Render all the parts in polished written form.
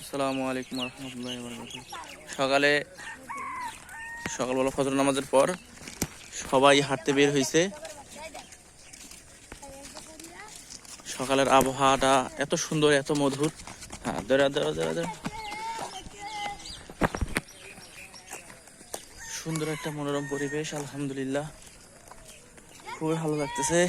আসসালামু আলাইকুম রহমতুল্লাহি ওয়া বারাকাতুহু। সকালবেলা ফজর নামাজের পর সবাই হাঁটতে বের হয়েছে। সকালের আবহাওয়াটা এত সুন্দর, এত মধুর। হ্যাঁ, সুন্দর একটা মনোরম পরিবেশ, আলহামদুলিল্লাহ খুবই ভালো লাগতেছে।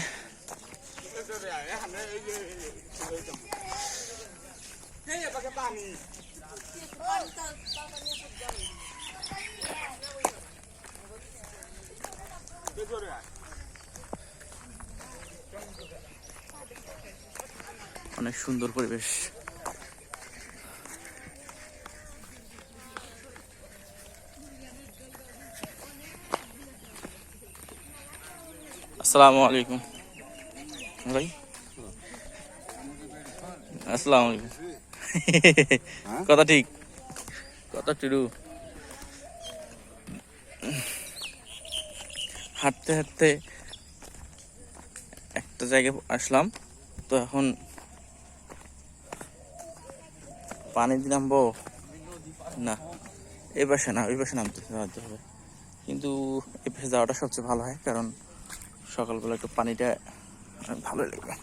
অনেক সুন্দর পরিবেশ। আসসালামু আলাইকুম ভাই। আসসালামু আলাইকুম। কথা ঠিক, কথা টুরু। হাঁটতে হাঁটতে একটা জায়গায় আসলাম, তো এখন পানি দিয়ে নামবো না, এই পাশে না ওই পাশে নামতে হবে, কিন্তু এই পাশে যাওয়াটা সবচেয়ে ভালো হয়, কারণ সকালবেলা একটু পানিটা ভালো লাগবে।